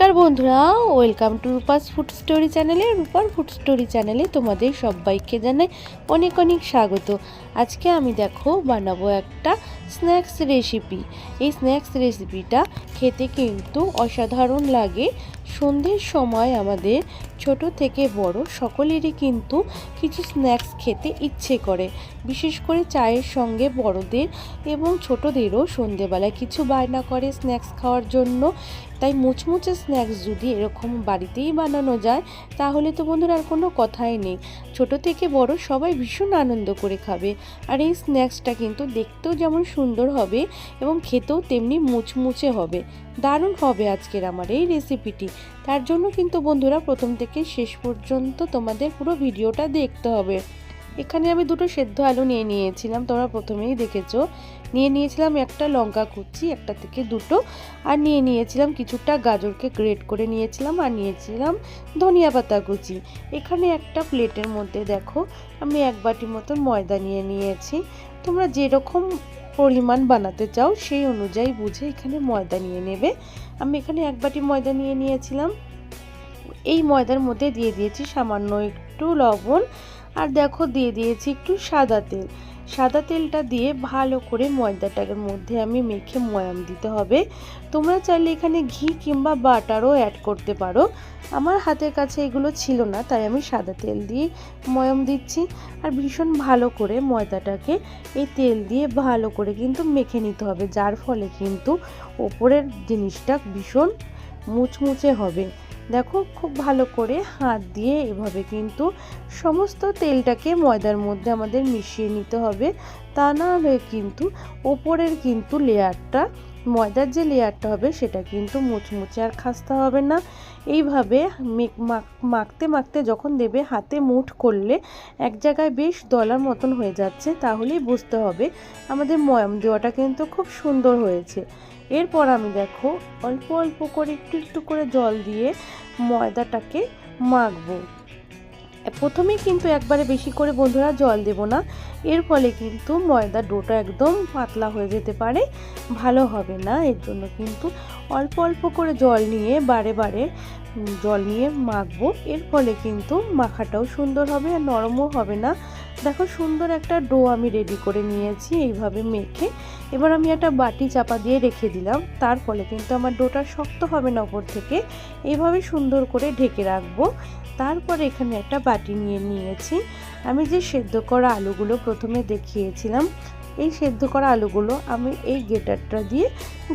নমস্কার বন্ধুরা, welcome to Rupa's food story চ্যানেলে। রূপার ফুড স্টোরি চ্যানেলে তোমাদের সবাইকে জানাই অনেক অনেক স্বাগত। আজকে আমি বানাবো একটা স্ন্যাক্স রেসিপি। এই স্ন্যাক্স রেসিপিটা খেতে কিন্তু অসাধারণ লাগে। সন্ধ্যের সময় আমাদের ছোট থেকে বড় সকলেরই কিন্তু কিছু স্ন্যাক্স খেতে ইচ্ছে করে, বিশেষ করে চায়ের সঙ্গে বড়দের এবং ছোটদেরও সন্ধ্যেবেলায় কিছু বায়না করে স্ন্যাক্স খাওয়ার জন্য। তাই মুচমুচে স্ন্যাক্স যদি এরকম বাড়িতেই বানানো যায় তাহলে তো বন্ধুরা আর কোনো কথাই নেই। ছোট থেকে বড় সবাই ভীষণ আনন্দ করে খাবে। আর এই স্ন্যাক্সটা কিন্তু দেখতেও যেমন সুন্দর হবে এবং খেতেও তেমনি মুচমুচে হবে। দারুণ হবে আজকের আমার এই রেসিপিটি। তার জন্য কিন্তু বন্ধুরা প্রথম থেকে শেষ পর্যন্ত তোমাদের পুরো ভিডিওটা দেখতে হবে। এখানে আমি দুটো সেদ্ধ আলু নিয়ে নিয়েছিলাম, তোমরা প্রথমেই দেখেছো। নিয়ে নিয়েছিলাম একটা লঙ্কা কুচি, একটা থেকে দুটো, আর নিয়ে নিয়েছিলাম কিছুটা গাজরকে গ্রেট করে নিয়েছিলাম, আর নিয়েছিলাম ধনিয়া পাতা কুচি। এখানে একটা প্লেটের মধ্যে আমি এক বাটি মতন ময়দা নিয়ে নিয়েছি। তোমরা যেরকম পরিমাণ বানাতে চাও সেই অনুযায়ী বুঝে এখানে ময়দা নিয়ে নেবে। আমি এখানে এক বাটি ময়দা নিয়ে নিয়েছিলাম। এই ময়দার মধ্যে দিয়ে দিয়েছি সামান্য একটু লবণ, আর দিয়ে দিয়েছি একটু সাদা তেল। সাদা তেলটা দিয়ে ভালো করে ময়দাটার মধ্যে আমি মেখে ময়াম দিতে হবে। তোমরা চাইলে এখানে ঘি কিংবা বাটারও অ্যাড করতে পারো। আমার হাতের কাছে এগুলো ছিল না, তাই আমি সাদা তেল দিয়ে ময়াম দিচ্ছি। আর ভীষণ ভালো করে ময়দাটাকে এই তেল দিয়ে ভালো করে কিন্তু মেখে নিতে হবে, যার ফলে কিন্তু ওপরের জিনিসটা ভীষণ মুচমুচে হবে। খুব ভালো করে হাত দিয়ে এভাবে কিন্তু সমস্ত তেলটাকে ময়দার মধ্যে আমাদের মিশিয়ে নিতে হবে। তা না হলে কিন্তু ওপরের কিন্তু লেয়ারটা, ময়দার যে লেয়ারটা হবে সেটা কিন্তু মুচমুচে আর খাস্তা হবে না। এইভাবে মাখতে মাখতে যখন দেবে হাতে মুঠ করলে এক জায়গায় বেশ দলার মতন হয়ে যাচ্ছে, তাহলেই বুঝতে হবে আমাদের ময়াম দেওয়াটা কিন্তু খুব সুন্দর হয়েছে। এরপর আমি অল্প অল্প করে একটু একটু করে জল দিয়ে ময়দাটাকে মাখবো। প্রথমেই কিন্তু একবারে বেশি করে বন্ধুরা জল দেব না, এর ফলে কিন্তু ময়দা ডোটা একদম পাতলা হয়ে যেতে পারে, ভালো হবে না। এর জন্য কিন্তু অল্প অল্প করে জল নিয়ে বারে বারে জল নিয়ে মাখবো। এর ফলে কিন্তু মাখাটাও সুন্দর হবে আর নরমও হবে না। সুন্দর একটা ডো আমি রেডি করে নিয়েছি এইভাবে মেখে। এবার আমি একটা বাটি চাপা দিয়ে রেখে দিলাম, তার ফলে কিন্তু আমার ডোটা শক্ত হবে না ওপর থেকে। এইভাবে সুন্দর করে ঢেকে রাখবো। তারপর এখানে একটা বাটি নিয়ে নিয়েছি। আমি যে সেদ্ধ করা আলুগুলো প্রথমে দেখিয়েছিলাম, এই সেদ্ধ করা আলুগুলো আমি এই গ্রেটারটা দিয়ে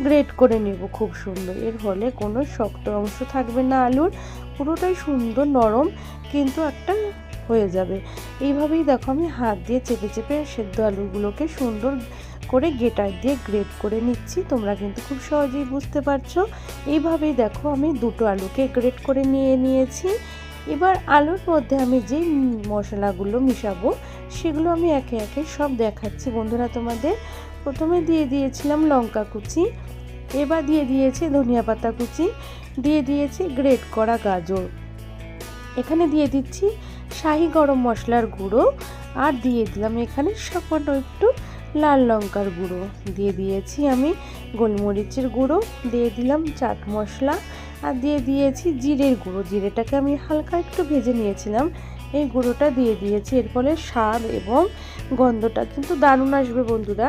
গ্রেট করে নেব খুব সুন্দর। এর ফলে কোনো শক্ত অংশ থাকবে না আলুর, পুরোটাই সুন্দর নরম কিন্তু একটা হয়ে যাবে। এইভাবেই আমি হাত দিয়ে চেপে চেপে সেদ্ধ আলুগুলোকে সুন্দর করে গ্রেটার দিয়ে গ্রেট করে নিচ্ছি। তোমরা কিন্তু খুব সহজেই বুঝতে পারছো। এইভাবেই আমি দুটো আলুকে গ্রেট করে নিয়ে নিয়েছি। এবার আলুর মধ্যে আমি যে মশলাগুলো মিশাবো সেগুলো আমি একে একে সব দেখাচ্ছি বন্ধুরা তোমাদের। প্রথমে দিয়ে দিয়েছিলাম লঙ্কা কুচি, এবার দিয়ে দিয়েছি ধনিয়া পাতা কুচি, দিয়ে দিয়েছি গ্রেট করা গাজর, এখানে দিয়ে দিচ্ছি শাহি গরম মশলার গুঁড়ো, আর দিয়ে দিলাম এখানে সামান্য একটু লাল লঙ্কার গুঁড়ো, দিয়ে দিয়েছি আমি গোলমরিচের গুঁড়ো, দিয়ে দিলাম চাট মশলা, আর দিয়ে দিয়েছি জিরের গুঁড়ো। জিরেটাকে আমি হালকা একটু ভেজে নিয়েছিলাম, এই গুঁড়োটা দিয়ে দিয়েছি। এর ফলে স্বাদ এবং গন্ধটা কিন্তু দারুণ আসবে বন্ধুরা।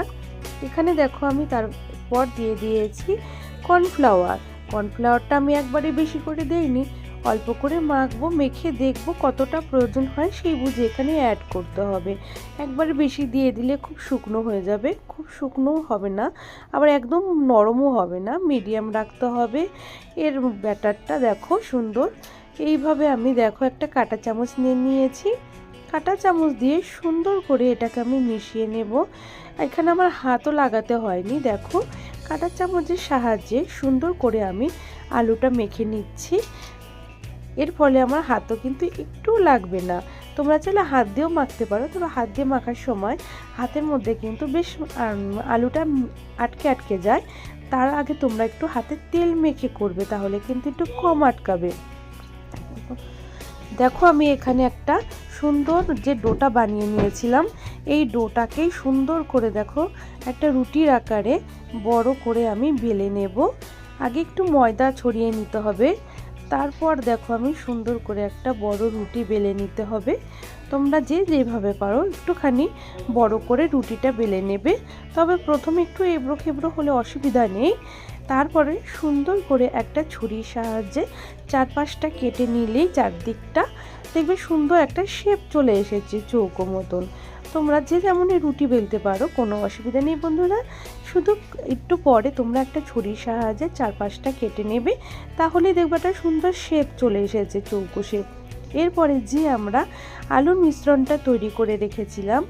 এখানে আমি তারপর দিয়ে দিয়েছি কর্নফ্লাওয়ার। কর্নফ্লাওয়ারটা আমি একবারে বেশি করে দেইনি, অল্প করে মাখবো, মেখে দেখবো কতটা প্রয়োজন হয় সেই বুঝে এখানে অ্যাড করতে হবে। একবারে বেশি দিয়ে দিলে খুব শুকনো হয়ে যাবে, খুব শুকনোও হবে না আবার একদম নরমও হবে না, মিডিয়াম রাখতে হবে। এর ব্যাটারটা সুন্দর। এইভাবে আমি একটা কাঁটা চামচ নিয়ে নিয়েছি, কাঁটা চামচ দিয়ে সুন্দর করে এটাকে আমি মিশিয়ে নেব। এখানে আমার হাতও লাগাতে হয়নি, কাঁটা চামচের সাহায্যে সুন্দর করে আমি আলুটা মেখে নিচ্ছি। এর ফলে আমার হাতও কিন্তু একটু লাগবে না। তোমরা চাইলে হাত দিয়েও মাখতে পারো, তবে হাত দিয়ে মাখার সময় হাতের মধ্যে কিন্তু বেশ আলুটা আটকে আটকে যায়। তার আগে তোমরা একটু হাতে তেল মেখে করবে, তাহলে কিন্তু একটু কম আটকাবে। আমি এখানে একটা সুন্দর যে ডোটা বানিয়ে নিয়েছিলাম, এই ডোটাকেই সুন্দর করে একটা রুটির আকারে বড় করে আমি বেলে নেব। আগে একটু ময়দা ছড়িয়ে নিতে হবে। তারপর দেখো আমি সুন্দর করে একটা বড় রুটি বেলে নিতে হবে। তোমরা যে যেভাবে পারো একটুখানি বড় করে রুটিটা বেলে নেবে। তবে প্রথমে একটু এবড়ো খেবড়ো হলে অসুবিধা নেই। তারপরে সুন্দর করে একটা ছুরির সাহায্যে 4-5টা কেটে নিলেই চারদিকটা দেখবে সুন্দর একটা শেপ চলে এসেছে চৌকো মতন। তোমরা যে যেমনই রুটি বেলতে পারো, কোনো অসুবিধা নেই বন্ধুরা। শুধু একটু পরে তোমরা একটা ছুরির সাহায্যে 4-5টা কেটে নেবে, তাহলেই দেখবে একটা সুন্দর শেপ চলে এসেছে চৌকো শেপ। এরপরে যে আমরা আলুর মিশ্রণটা তৈরি করে রেখেছিলাম,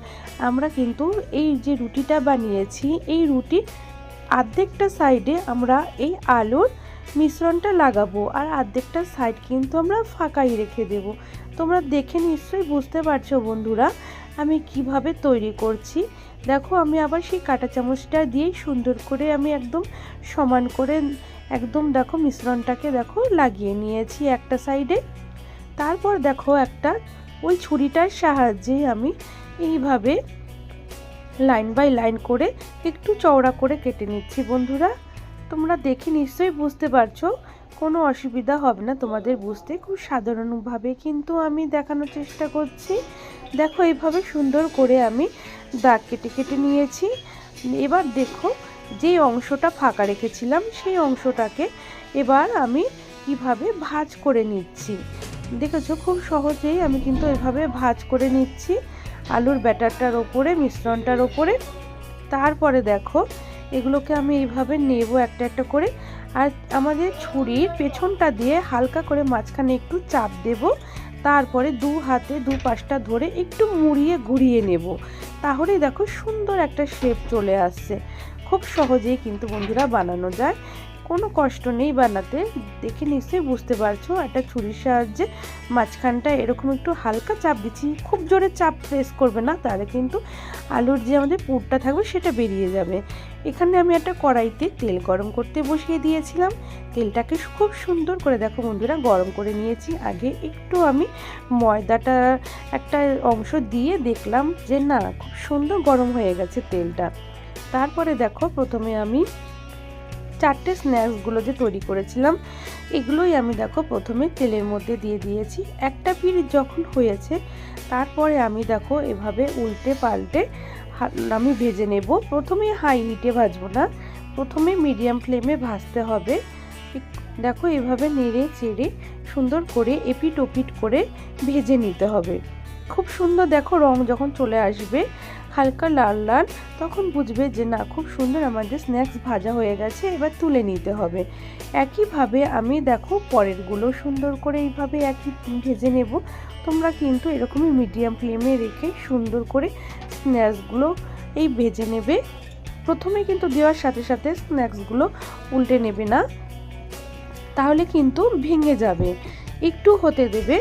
আমরা কিন্তু এই যে রুটিটা বানিয়েছি এই রুটির অর্ধেকটা সাইডে আমরা এই আলুর মিশ্রণটা লাগাবো, আর অর্ধেকটা সাইড কিন্তু আমরা ফাঁকাই রেখে দেব। তোমরা দেখে নিশ্চয়ই বুঝতে পারছো বন্ধুরা আমি কিভাবে তৈরি করছি। দেখো আমি আবার সেই কাঁটা চামচটা দিয়েই সুন্দর করে আমি একদম সমান করে একদম দেখো মিশ্রণটাকে দেখো লাগিয়ে নিয়েছি একটা সাইডে। তারপর দেখো একটা ওই ছুরিটার সাহায্যে আমি এইভাবে লাইন বাই লাইন করে একটু চওড়া করে কেটে নিচ্ছি বন্ধুরা। তোমরা দেখে নিশ্চয়ই বুঝতে পারছো, কোনো অসুবিধা হবে না তোমাদের বুঝতে। খুব সাধারণভাবে কিন্তু আমি দেখানোর চেষ্টা করছি। দেখো এইভাবে সুন্দর করে আমি দাগ কেটে কেটে নিয়েছি। এবার দেখো যে অংশটা ফাঁকা রেখেছিলাম সেই অংশটাকে এবার আমি কিভাবে ভাঁজ করে নিচ্ছি। দেখেছো খুব সহজেই আমি কিন্তু এভাবে ভাঁজ করে নিচ্ছি আলুর ব্যাটারটার ওপরে, মিশ্রণটার ওপরে। তারপরে দেখো এগুলোকে আমি এইভাবে নেব একটা একটা করে, আর আমাদের ছুরির পেছনটা দিয়ে হালকা করে মাঝখানে একটু চাপ দেব। তারপরে দু হাতে দু পাশটা ধরে একটু মুড়িয়ে ঘুরিয়ে নেব, তাহলেই দেখো সুন্দর একটা শেপ চলে আসছে। খুব সহজেই কিন্তু বন্ধুরা বানানো যায়, কোনো কষ্ট নেই বানাতে। দেখে নিশ্চয়ই বুঝতে পারছো একটা ছুরির সাহায্যে মাঝখানটা এরকম একটু হালকা চাপ দিচ্ছি, খুব জোরে চাপ প্রেস করবে না, তাহলে কিন্তু আলুর যে আমাদের পুরটা থাকবে সেটা বেরিয়ে যাবে। এখানে আমি একটা কড়াইতে তেল গরম করতে বসিয়ে দিয়েছিলাম। তেলটাকে খুব সুন্দর করে দেখো বন্ধুরা গরম করে নিয়েছি। আগে একটু আমি ময়দাটা একটা অংশ দিয়ে দেখলাম যে না খুব সুন্দর গরম হয়ে গেছে তেলটা। তারপরে দেখো প্রথমে আমি 4টে স্ন্যাক্সগুলো যে তৈরি করেছিলাম এগুলোই আমি দেখো প্রথমে তেলের মধ্যে দিয়ে দিয়েছি। একটা পিঠ যখন হয়েছে তারপরে আমি দেখো এভাবে উল্টে পাল্টে আমি ভেজে নেব। প্রথমে হাই হিটে ভাজবো না, প্রথমে মিডিয়াম ফ্লেমে ভাজতে হবে। দেখো এভাবে নেড়ে চেড়ে সুন্দর করে এপিট ওপিট করে ভেজে নিতে হবে। খুব সুন্দর দেখো রং যখন চলে আসবে হালকা লাল লাল, তখন বুঝবে যে না খুব সুন্দর আমাদের স্ন্যাক্স ভাজা হয়ে গেছে, এবার তুলে নিতে হবে। একইভাবে আমি দেখো পরেরগুলো সুন্দর করে এইভাবে একই ভেজে নেব। তোমরা কিন্তু এরকমই মিডিয়াম ফ্লেমে রেখে সুন্দর করে স্ন্যাক্সগুলো এই ভেজে নেবে। প্রথমে কিন্তু দেওয়ার সাথে সাথে স্ন্যাক্সগুলো উল্টে নেবে না, তাহলে কিন্তু ভেঙে যাবে। একটু হতে দেবে,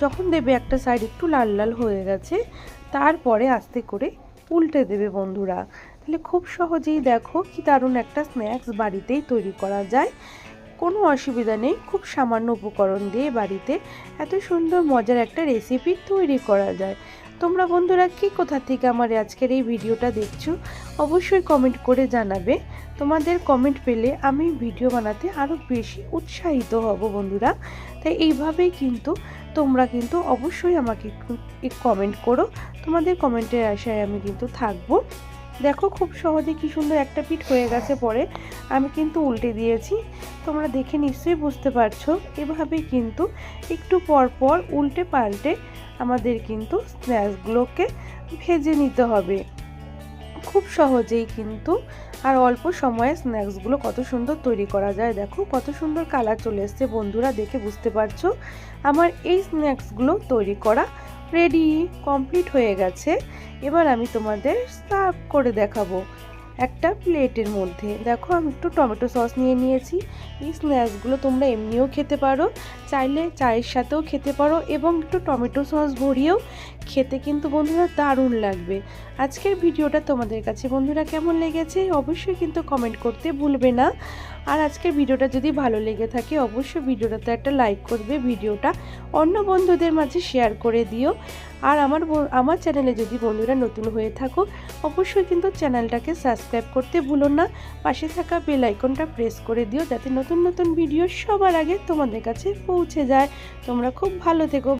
যখন দেবে একটা সাইড একটু লাল লাল হয়ে গেছে তারপরে আস্তে করে উল্টে দেবে বন্ধুরা। তাহলে খুব সহজেই দেখো কি দারুণ একটা স্ন্যাক্স বাড়িতেই তৈরি করা যায়, কোনো অসুবিধা নেই। খুব সামান্য উপকরণ দিয়ে বাড়িতে এত সুন্দর মজার একটা রেসিপি তৈরি করা যায়। তোমরা বন্ধুরা কি কোথা থেকে আমার আজকের এই ভিডিওটা দেখছো অবশ্যই কমেন্ট করে জানাবে। তোমাদের কমেন্ট পেলে আমি ভিডিও বানাতে আরও বেশি উৎসাহিত হব বন্ধুরা। তাই এইভাবেই কিন্তু তোমরা কিন্তু অবশ্যই আমাকে কমেন্ট করো, তোমাদের কমেন্টের আশায় আমি কিন্তু থাকবো। দেখো খুব সহজে কি সুন্দর একটা পিঠ হয়ে গেছে, পরে আমি কিন্তু উল্টে দিয়েছি। তোমরা দেখে নিশ্চয়ই বুঝতে পারছো এভাবেই কিন্তু একটু পর পর উল্টে পাল্টে আমাদের কিন্তু স্ন্যাক্সগুলোকে ভেজে নিতে হবে। খুব সহজেই কিন্তু আর অল্প সময়ে স্ন্যাক্সগুলো কত সুন্দর তৈরি করা যায়। দেখো কত সুন্দর কালার চলে এসছে বন্ধুরা, দেখে বুঝতে পারছো আমার এই স্ন্যাক্সগুলো তৈরি করা রেডি কমপ্লিট হয়ে গেছে। এবার আমি তোমাদের সার্ভ করে দেখাবো একটা প্লেটের মধ্যে। দেখো আমি একটু টমেটো সস নিয়ে নিয়েছি। এই স্ন্যাক্সগুলো তোমরা এমনিও খেতে পারো, চাইলে চায়ের সাথেও খেতে পারো, এবং একটু টমেটো সস ভরিয়েও খেতে কিন্তু বন্ধুরা দারুণ লাগবে। আজকের ভিডিওটা তোমাদের কাছে বন্ধুরা কেমন লেগেছে অবশ্যই কিন্তু কমেন্ট করতে ভুলবে না। আর আজকের ভিডিওটা যদি ভালো লেগে থাকে অবশ্যই ভিডিওটাতে একটা লাইক করবে, ভিডিওটা অন্য বন্ধুদের মাঝে শেয়ার করে দিও। আর আমার চ্যানেলে যদি বন্ধুরা নতুন হয়ে থাকো অবশ্যই কিন্তু চ্যানেলটাকে সাবস্ক্রাইব করতে ভুলো না, পাশে থাকা বেল আইকনটা প্রেস করে দিও যাতে নতুন নতুন ভিডিও সবার আগে তোমাদের কাছে পৌঁছে যায়। তোমরা খুব ভালো থেকো।